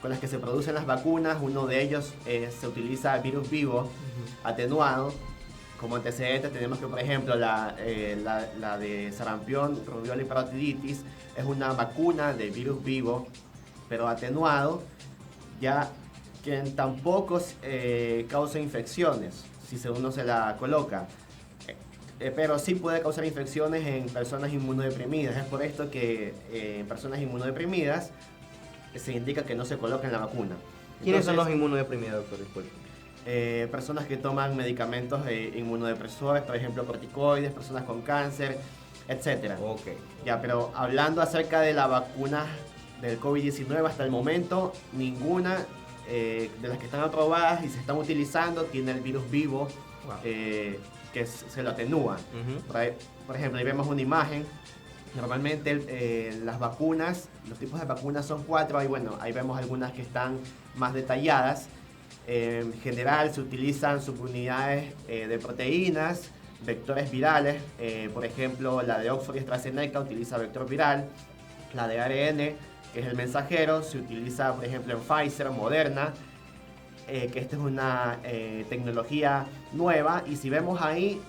con los que se producen las vacunas, uno de ellos se utiliza virus vivo atenuado. Como antecedentes tenemos que, por ejemplo, la de sarampión, rubiola y parotiditis es una vacuna de virus vivo, pero atenuado, ya que tampoco causa infecciones si uno se la coloca. Pero sí puede causar infecciones en personas inmunodeprimidas. Es por esto que en personas inmunodeprimidas se indica que no se coloquen la vacuna. ¿Quiénes son los inmunodeprimidos, doctor? Disculpe. Personas que toman medicamentos inmunodepresores, por ejemplo corticoides, personas con cáncer, etc. Okay. Ya, pero hablando acerca de la vacuna del COVID-19, hasta el momento ninguna de las que están aprobadas y se están utilizando tiene el virus vivo. Wow. Que se lo atenúa. Por ejemplo, ahí vemos una imagen. Normalmente las vacunas, los tipos de vacunas son 4. Ahí vemos algunas que están más detalladas. En general se utilizan subunidades de proteínas, vectores virales. Por ejemplo, la de Oxford y AstraZeneca utiliza vector viral. La de ARN, que es el mensajero, se utiliza, por ejemplo, en Pfizer, Moderna. Que esta es una tecnología nueva, y si vemos ahí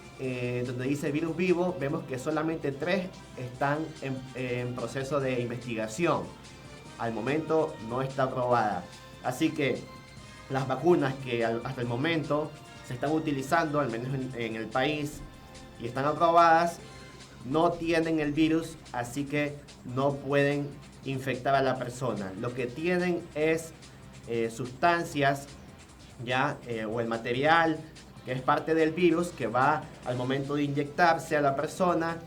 donde dice virus vivo, vemos que solamente 3 están en proceso de investigación. Al momento no está aprobada. Así que las vacunas que hasta el momento se están utilizando, al menos en el país, y están aprobadas, no tienen el virus, así que no pueden infectar a la persona. Lo que tienen es sustancias ya o el material que es parte del virus que va al momento de inyectarse a la persona.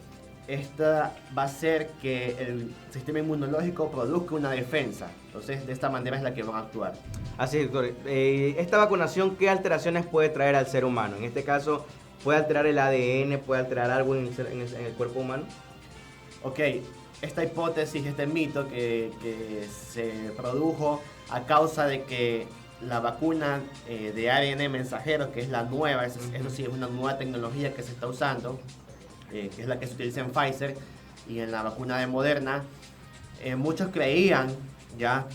Esta va a hacer que el sistema inmunológico produzca una defensa. Entonces, de esta manera es la que van a actuar. Así es, doctor. Esta vacunación, ¿qué alteraciones puede traer al ser humano? En este caso, ¿puede alterar el ADN? ¿Puede alterar algo en el cuerpo humano? Ok, esta hipótesis, este mito que se produjo a causa de que la vacuna de ARN mensajero, que es la nueva, eso sí es una nueva tecnología que se está usando, que es la que se utiliza en Pfizer y en la vacuna de Moderna, muchos creían ya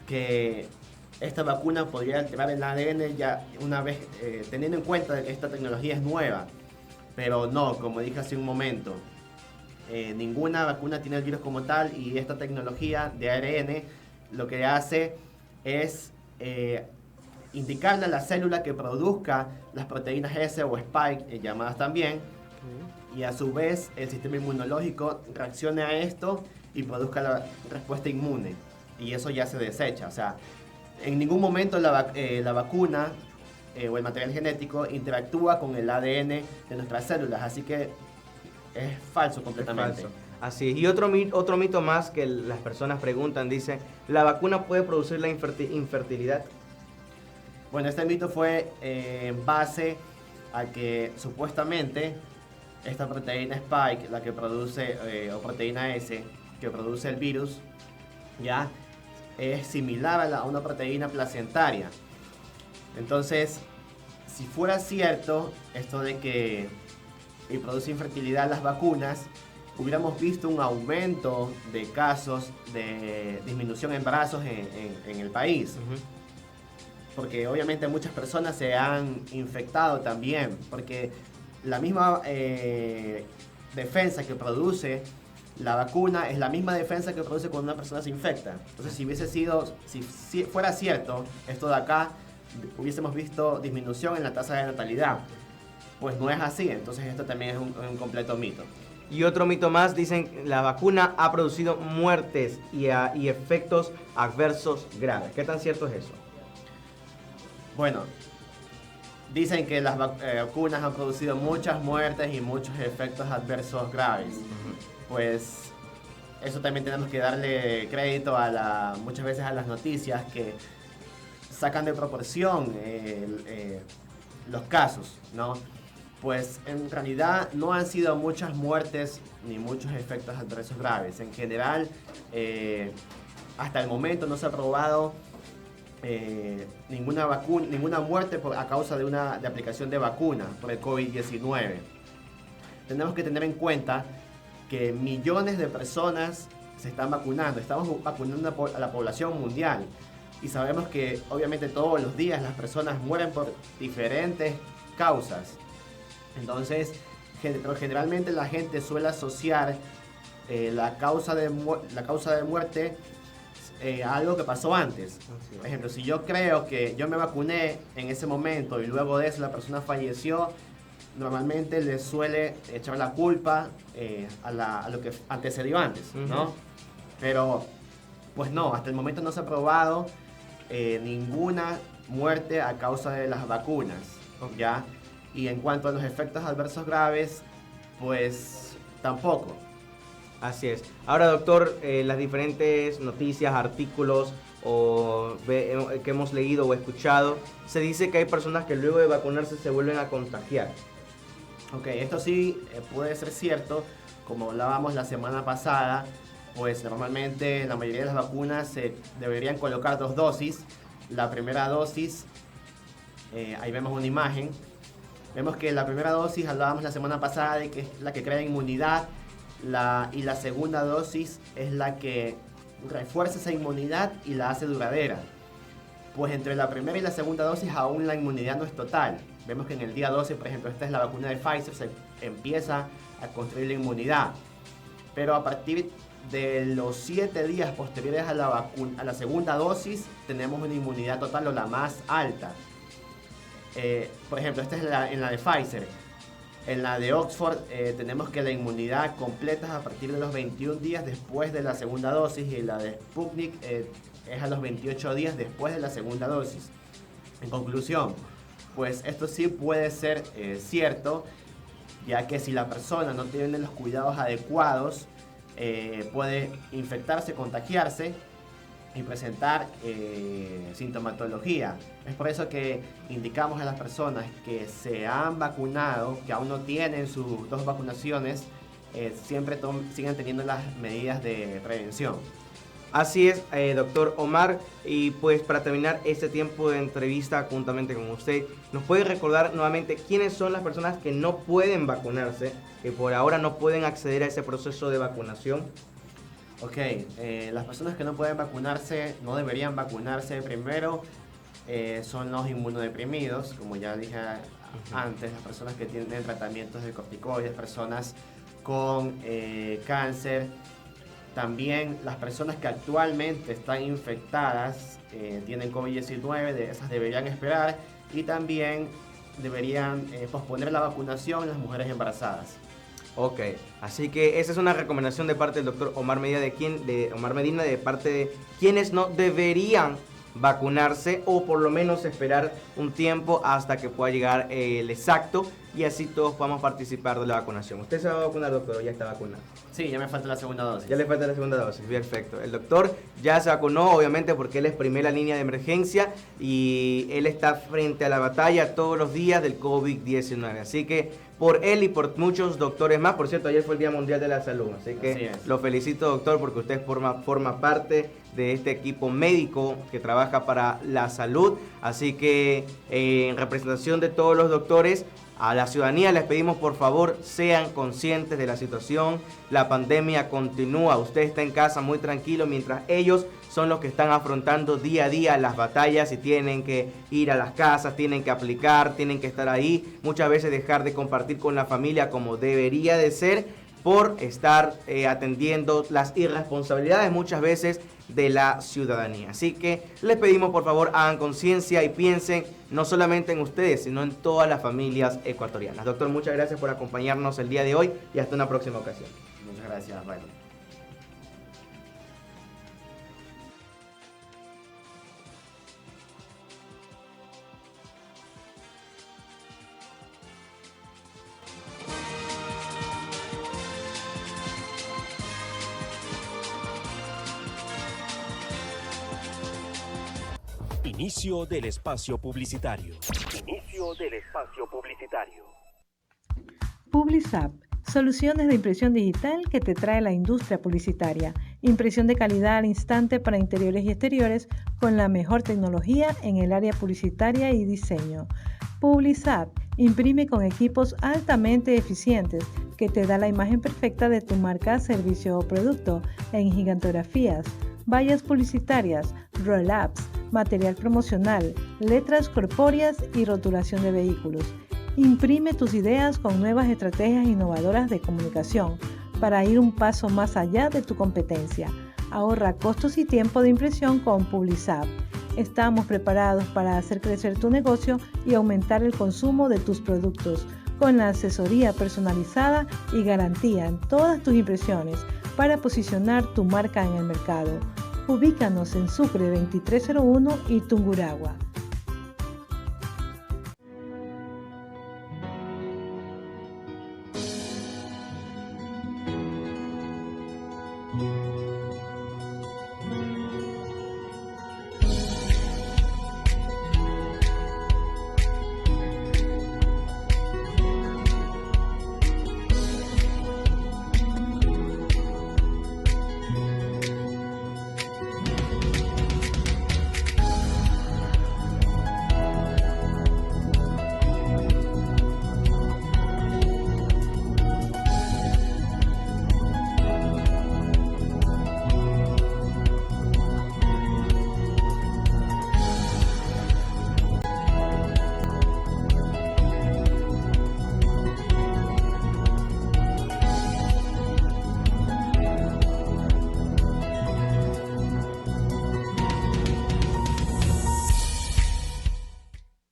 que esta vacuna podría alterar el ADN ya una vez, teniendo en cuenta de que esta tecnología es nueva, pero no, como dije hace un momento, ninguna vacuna tiene el virus como tal, y esta tecnología de ARN lo que hace es indicarle a la célula que produzca las proteínas S o Spike, llamadas también, y a su vez el sistema inmunológico reaccione a esto y produzca la respuesta inmune, y eso ya se desecha. O sea, en ningún momento la vacuna o el material genético interactúa con el ADN de nuestras células, así que es falso completamente. Es falso. Así es. Y otro mito más que las personas preguntan, dice, ¿la vacuna puede producir la infertilidad? Bueno, este mito fue en base a que supuestamente esta proteína Spike, la que produce, o proteína S, que produce el virus, ya es similar a una proteína placentaria. Entonces, si fuera cierto esto de que produce infertilidad las vacunas, hubiéramos visto un aumento de casos de disminución en embarazos en el país. Porque obviamente muchas personas se han infectado también, porque la misma defensa que produce la vacuna es la misma defensa que produce cuando una persona se infecta. Entonces, si fuera cierto esto de acá, hubiésemos visto disminución en la tasa de natalidad. Pues no es así, entonces esto también es un completo mito. Y otro mito más, dicen, la vacuna ha producido muertes y efectos adversos graves. ¿Qué tan cierto es eso? Bueno, dicen que las vacunas han producido muchas muertes y muchos efectos adversos graves. Pues eso también tenemos que darle crédito muchas veces a las noticias que sacan de proporción los casos, ¿no? Pues en realidad no han sido muchas muertes ni muchos efectos adversos graves. En general, hasta el momento no se ha probado ninguna muerte a causa de aplicación de vacuna por el COVID-19. Tenemos que tener en cuenta que millones de personas se están vacunando. Estamos vacunando a la población mundial. Y sabemos que obviamente todos los días las personas mueren por diferentes causas. Entonces, pero generalmente la gente suele asociar la causa de muerte a algo que pasó antes. Por ejemplo, si yo creo que yo me vacuné en ese momento y luego de eso la persona falleció, normalmente le suele echar la culpa a lo que antecedió antes, ¿no? Pero, pues no, hasta el momento no se ha probado ninguna muerte a causa de las vacunas, ¿ya? Y en cuanto a los efectos adversos graves, pues tampoco. Así es. Ahora, doctor, las diferentes noticias, artículos que hemos leído o escuchado, se dice que hay personas que luego de vacunarse se vuelven a contagiar. Ok, esto sí puede ser cierto. Como hablábamos la semana pasada, pues normalmente la mayoría de las vacunas se deberían colocar 2 dosis. La primera dosis, ahí vemos una imagen. Vemos que la primera dosis, hablábamos la semana pasada de que es la que crea inmunidad, y la segunda dosis es la que refuerza esa inmunidad y la hace duradera. Pues entre la primera y la segunda dosis aún la inmunidad no es total. Vemos que en el día 12, por ejemplo, esta es la vacuna de Pfizer, se empieza a construir la inmunidad. Pero a partir de los 7 días posteriores a la segunda dosis, tenemos una inmunidad total o la más alta. Por ejemplo, esta es en la de Pfizer. En la de Oxford tenemos que la inmunidad completa a partir de los 21 días después de la segunda dosis, y la de Sputnik es a los 28 días después de la segunda dosis. En conclusión, pues esto sí puede ser cierto, ya que si la persona no tiene los cuidados adecuados, puede infectarse, contagiarse y presentar sintomatología. Es por eso que indicamos a las personas que se han vacunado, que aún no tienen sus 2 vacunaciones, siempre sigan teniendo las medidas de prevención. Así es, doctor Omar, y pues para terminar este tiempo de entrevista juntamente con usted, ¿nos puede recordar nuevamente quiénes son las personas que no pueden vacunarse, que por ahora no pueden acceder a ese proceso de vacunación? Ok, las personas que no pueden vacunarse, no deberían vacunarse primero, son los inmunodeprimidos, como ya dije antes, las personas que tienen tratamientos de corticoides, personas con cáncer. También las personas que actualmente están infectadas, tienen COVID-19, esas deberían esperar, y también deberían posponer la vacunación en las mujeres embarazadas. Ok, así que esa es una recomendación de parte del doctor Omar Medina, de parte de quienes no deberían vacunarse, o por lo menos esperar un tiempo hasta que pueda llegar el exacto, y así todos podamos participar de la vacunación. ¿Usted se va a vacunar, doctor, o ya está vacunado? Sí, ya me falta la segunda dosis. Ya le falta la segunda dosis, perfecto. El doctor ya se vacunó, obviamente, porque él es primera línea de emergencia y él está frente a la batalla todos los días del COVID-19. Así que por él y por muchos doctores más, por cierto, ayer fue el Día Mundial de la Salud, así que lo felicito, doctor, porque usted forma parte de este equipo médico que trabaja para la salud. Así que en representación de todos los doctores, a la ciudadanía les pedimos, por favor, sean conscientes de la situación. La pandemia continúa, usted está en casa muy tranquilo, mientras ellos son los que están afrontando día a día las batallas y tienen que ir a las casas, tienen que aplicar, tienen que estar ahí, muchas veces dejar de compartir con la familia como debería de ser, por estar atendiendo las irresponsabilidades muchas veces de la ciudadanía. Así que les pedimos, por favor, hagan conciencia y piensen no solamente en ustedes, sino en todas las familias ecuatorianas. Doctor, muchas gracias por acompañarnos el día de hoy y hasta una próxima ocasión. Muchas gracias, Ryan. Inicio del espacio publicitario. Inicio del espacio publicitario. Publizap, soluciones de impresión digital que te trae la industria publicitaria. Impresión de calidad al instante para interiores y exteriores con la mejor tecnología en el área publicitaria y diseño. Publizap imprime con equipos altamente eficientes que te da la imagen perfecta de tu marca, servicio o producto en gigantografías, vallas publicitarias, roll-ups, material promocional, letras corpóreas y rotulación de vehículos. Imprime tus ideas con nuevas estrategias innovadoras de comunicación para ir un paso más allá de tu competencia. Ahorra costos y tiempo de impresión con Publizap. Estamos preparados para hacer crecer tu negocio y aumentar el consumo de tus productos con la asesoría personalizada y garantía en todas tus impresiones para posicionar tu marca en el mercado. Ubícanos en Sucre 2301 y Tungurahua.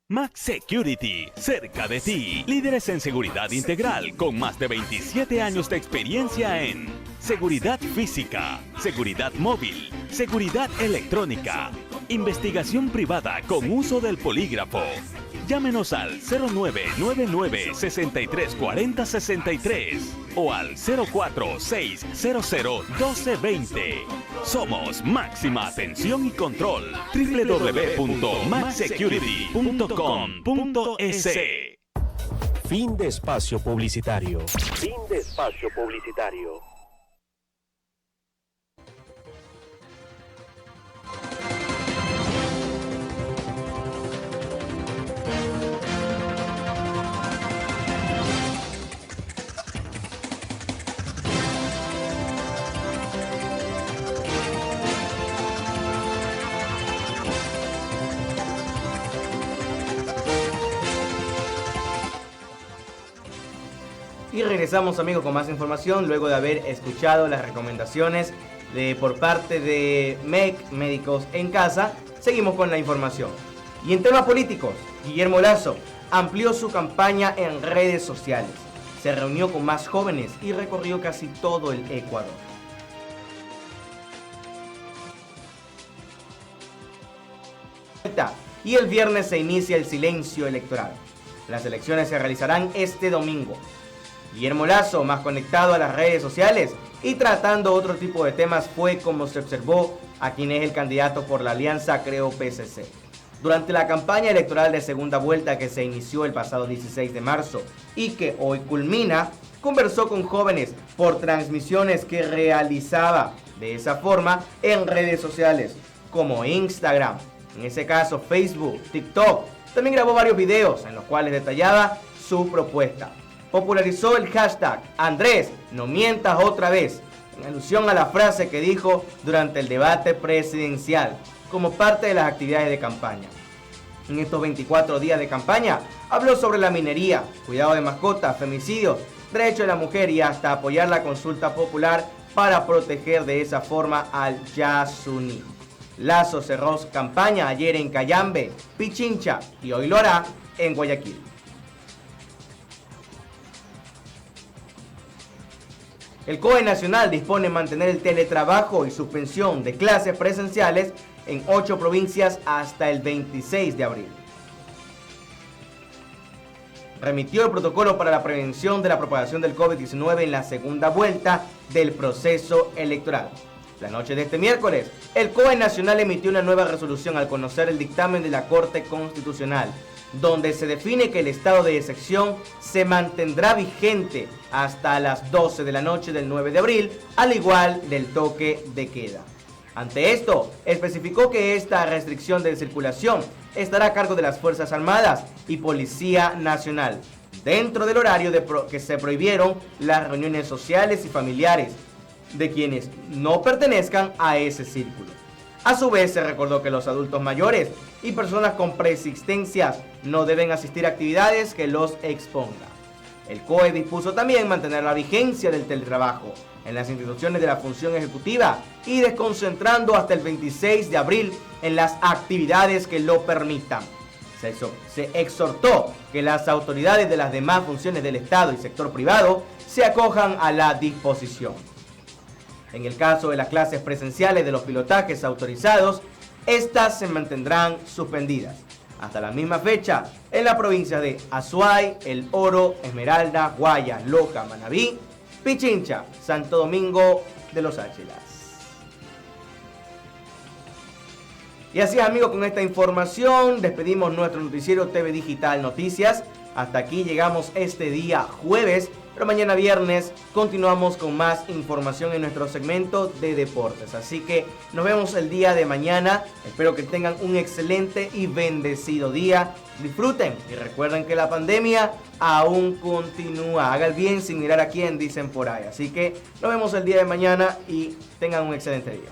Max Security, cerca de ti. Líderes en seguridad integral con más de 27 años de experiencia en seguridad física, seguridad móvil, seguridad electrónica, investigación privada con uso del polígrafo. Llámenos al 0999-634063 o al 046001220. Somos Máxima Atención y Control. www.maxsecurity.com.es. Fin de espacio publicitario. Fin de espacio publicitario. Y regresamos, amigos, con más información luego de haber escuchado las recomendaciones por parte de MEC, Médicos en Casa. Seguimos con la información. Y en temas políticos, Guillermo Lasso amplió su campaña en redes sociales. Se reunió con más jóvenes y recorrió casi todo el Ecuador. Y el viernes se inicia el silencio electoral. Las elecciones se realizarán este domingo. Guillermo Lasso, más conectado a las redes sociales y tratando otro tipo de temas, fue como se observó a quien es el candidato por la alianza Creo PCC. Durante la campaña electoral de segunda vuelta que se inició el pasado 16 de marzo y que hoy culmina, conversó con jóvenes por transmisiones que realizaba de esa forma en redes sociales como Instagram, en ese caso Facebook, TikTok. También grabó varios videos en los cuales detallaba su propuesta. Popularizó el hashtag Andrés, no mientas otra vez, en alusión a la frase que dijo durante el debate presidencial, como parte de las actividades de campaña. En estos 24 días de campaña, habló sobre la minería, cuidado de mascotas, femicidios, derecho de la mujer y hasta apoyar la consulta popular para proteger de esa forma al Yasuní. Lasso cerró su campaña ayer en Cayambe, Pichincha y hoy lo hará en Guayaquil. El COE Nacional dispone mantener el teletrabajo y suspensión de clases presenciales en 8 provincias hasta el 26 de abril. Remitió el protocolo para la prevención de la propagación del COVID-19 en la segunda vuelta del proceso electoral. La noche de este miércoles, el COE Nacional emitió una nueva resolución al conocer el dictamen de la Corte Constitucional, donde se define que el estado de excepción se mantendrá vigente hasta las 12 de la noche del 9 de abril, al igual del toque de queda. Ante esto, especificó que esta restricción de circulación estará a cargo de las Fuerzas Armadas y Policía Nacional, dentro del horario que se prohibieron las reuniones sociales y familiares de quienes no pertenezcan a ese círculo. A su vez, se recordó que los adultos mayores y personas con preexistencias no deben asistir a actividades que los expongan. El COE dispuso también mantener la vigencia del teletrabajo en las instituciones de la función ejecutiva y desconcentrando hasta el 26 de abril en las actividades que lo permitan. Se exhortó que las autoridades de las demás funciones del Estado y sector privado se acojan a la disposición. En el caso de las clases presenciales de los pilotajes autorizados, estas se mantendrán suspendidas hasta la misma fecha en la provincia de Azuay, El Oro, Esmeralda, Guayas, Loja, Manabí, Pichincha, Santo Domingo de los Áchilas. Y así, amigos, con esta información despedimos nuestro noticiero TV Digital Noticias. Hasta aquí llegamos este día jueves, pero mañana viernes continuamos con más información en nuestro segmento de deportes. Así que nos vemos el día de mañana. Espero que tengan un excelente y bendecido día. Disfruten y recuerden que la pandemia aún continúa. Haga el bien sin mirar a quién, dicen por ahí. Así que nos vemos el día de mañana y tengan un excelente día.